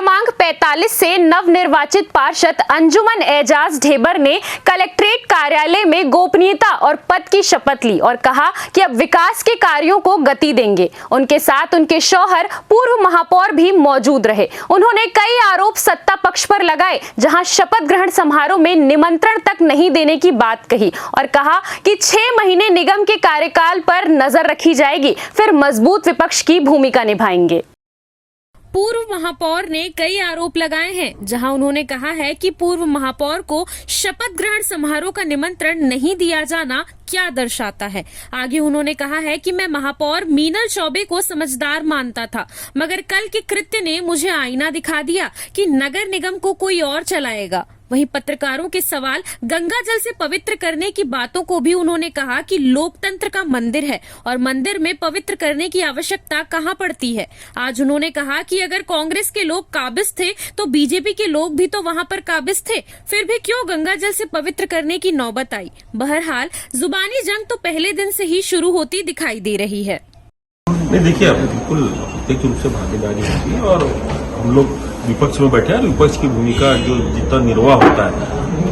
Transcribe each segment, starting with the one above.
क्रमांक 45 से नवनिर्वाचित पार्षद अंजुमन एजाज ढेबर ने कलेक्ट्रेट कार्यालय में गोपनीयता और पद की शपथ ली और कहा कि अब विकास के कार्यों को गति देंगे। उनके साथ उनके शौहर पूर्व महापौर भी मौजूद रहे। उन्होंने कई आरोप सत्ता पक्ष पर लगाए, जहां शपथ ग्रहण समारोह में निमंत्रण तक नहीं देने की बात कही और कहा कि 6 महीने निगम के कार्यकाल पर नजर रखी जाएगी, फिर मजबूत विपक्ष की भूमिका निभाएंगे। पूर्व महापौर ने कई आरोप लगाए हैं, जहां उन्होंने कहा है कि पूर्व महापौर को शपथ ग्रहण समारोह का निमंत्रण नहीं दिया जाना क्या दर्शाता है। आगे उन्होंने कहा है कि मैं महापौर मीनल चौबे को समझदार मानता था, मगर कल के कृत्य ने मुझे आईना दिखा दिया कि नगर निगम को कोई और चलाएगा। वहीं पत्रकारों के सवाल गंगा जल से पवित्र करने की बातों को भी उन्होंने कहा कि लोकतंत्र का मंदिर है और मंदिर में पवित्र करने की आवश्यकता कहां पड़ती है। आज उन्होंने कहा कि अगर कांग्रेस के लोग काबिज थे तो बीजेपी के लोग भी तो वहां पर काबिज थे, फिर भी क्यों गंगा जल से पवित्र करने की नौबत आई। बहरहाल जुबानी जंग तो पहले दिन से ही शुरू होती दिखाई दे रही है। नहीं, देखिए, अब बिल्कुल प्रत्यक्ष रूप से भागीदारी होती है और हम लोग विपक्ष में बैठे हैं। विपक्ष की भूमिका जो जितना निर्वाह होता है,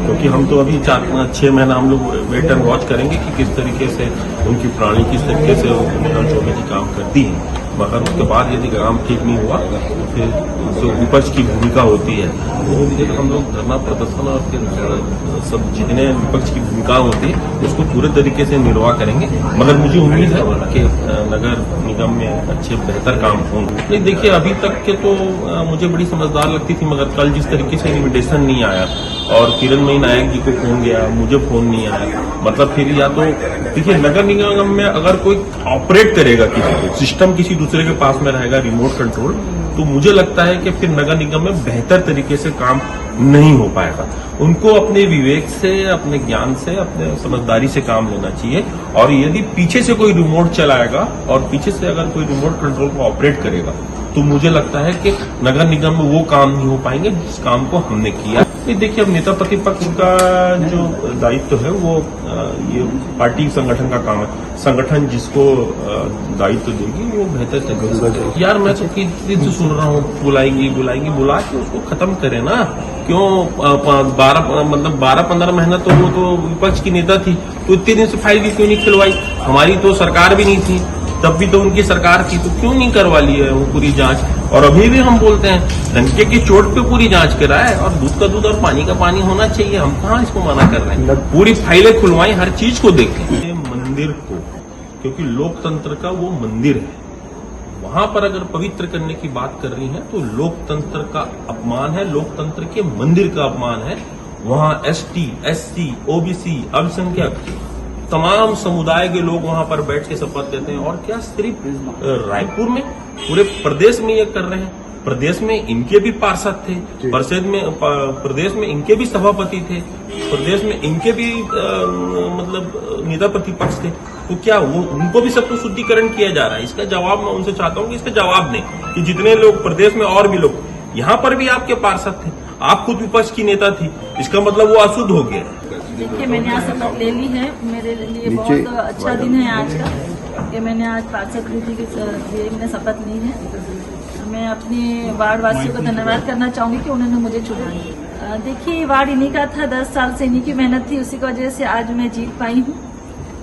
क्योंकि हम तो अभी 4-6 महीना हम लोग वेट एंड वॉच करेंगे कि किस तरीके से उनकी प्रणाली किस तरीके से मीनल चौबे जी काम करती है, मगर उसके बाद यदि काम ठीक नहीं हुआ तो फिर जो विपक्ष की भूमिका होती है वो फिर हम लोग धरना प्रदर्शन और फिर सब जितने विपक्ष की भूमिका होती है उसको पूरे तरीके से निर्वाह करेंगे। मगर मुझे उम्मीद है कि नगर निगम में अच्छे बेहतर काम होंगे। नहीं, देखिए, अभी तक के तो मुझे बड़ी समझदार लगती थी, मगर कल जिस तरीके से इन्विटेशन नहीं आया और किरणमयी नायक जी को फोन गया, मुझे फोन नहीं आया, मतलब फिर या तो देखिए नगर निगम में अगर कोई ऑपरेट करेगा किसी सिस्टम किसी दूसरे के पास में रहेगा रिमोट कंट्रोल, तो मुझे लगता है कि फिर नगर निगम में बेहतर तरीके से काम नहीं हो पाएगा। उनको अपने विवेक से, अपने ज्ञान से, अपने समझदारी से काम लेना चाहिए और यदि पीछे से कोई रिमोट चलाएगा और पीछे से अगर कोई रिमोट कंट्रोल को ऑपरेट करेगा तो मुझे लगता है कि नगर निगम में वो काम नहीं हो पाएंगे जिस काम को हमने किया। देखिए, अब नेता प्रतिपक्ष का जो दायित्व है वो ये पार्टी संगठन का काम है। संगठन जिसको दायित्व देगी वो बेहतर तरीके से। यार, मैं तो किसी से सुन रहा हूँ बुलाएंगी बुला के उसको खत्म करे ना। क्यों 12-15 महीना तो वो तो विपक्ष की नेता थी, तो इतने दिन से फाइल भी क्यों नहीं खिलवाई? हमारी तो सरकार भी नहीं थी, तब भी तो उनकी सरकार थी, तो क्यों नहीं करवा ली है वो पूरी जांच? और अभी भी हम बोलते हैं डंके की चोट पे पूरी जांच कराए और दूध का दूध और पानी का पानी होना चाहिए। हम कहाँ इसको मना कर रहे हैं? पूरी फाइलें खुलवाएं, हर चीज को देखें। मंदिर को, क्योंकि लोकतंत्र का वो मंदिर है, वहां पर अगर पवित्र करने की बात कर रही है तो लोकतंत्र का अपमान है, लोकतंत्र के मंदिर का अपमान है। वहां ST, SC, OBC, अल्पसंख्यक तमाम समुदाय के लोग वहां पर बैठ के शपथ लेते हैं। और क्या सिर्फ रायपुर में, पूरे प्रदेश में ये कर रहे हैं। प्रदेश में इनके भी पार्षद थे, प्रदेश में इनके भी सभापति थे, प्रदेश में इनके भी मतलब नेता प्रतिपक्ष थे, तो क्या वो उनको भी सबको शुद्धिकरण किया जा रहा है? इसका जवाब मैं उनसे चाहता हूँ कि इसका जवाब दें कि जितने लोग प्रदेश में और भी लोग, यहाँ पर भी आपके पार्षद थे, आप खुद विपक्ष की नेता थी, इसका मतलब वो अशुद्ध हो गया। देखिए, मैंने आज शपथ ले ली है। मेरे लिए बहुत अच्छा दिन है आज का कि मैंने आज पार्षद रीति के लिए मैंने शपथ ली है। मैं अपने वार्ड वासियों को धन्यवाद करना चाहूंगी कि उन्होंने मुझे चुना। देखिए, वार्ड इन्हीं का था, 10 साल से इन्हीं की मेहनत थी, उसी की वजह से आज मैं जीत पाई हूँ।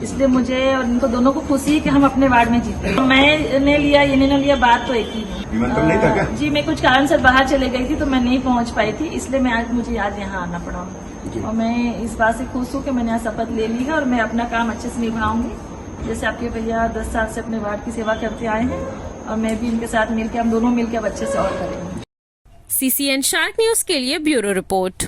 इसलिए मुझे और इनको दोनों को खुशी है कि हम अपने वार्ड में जीते। मैंने लिया, इन्होंने लिया, बात तो एक ही है। जी, मैं कुछ कारण से बाहर चले गई थी तो मैं नहीं पहुंच पाई थी, इसलिए मैं आज मुझे आज यहाँ आना पड़ा और मैं इस बात से खुश हूँ कि मैंने आज शपथ ले ली है और मैं अपना काम अच्छे से निभाऊंगी। जैसे आपके भैया 10 साल से अपने वार्ड की सेवा करते आए हैं और मैं भी इनके साथ मिलकर, हम दोनों मिलकर अच्छे से और करेंगे। CCN शार्क न्यूज के लिए ब्यूरो रिपोर्ट।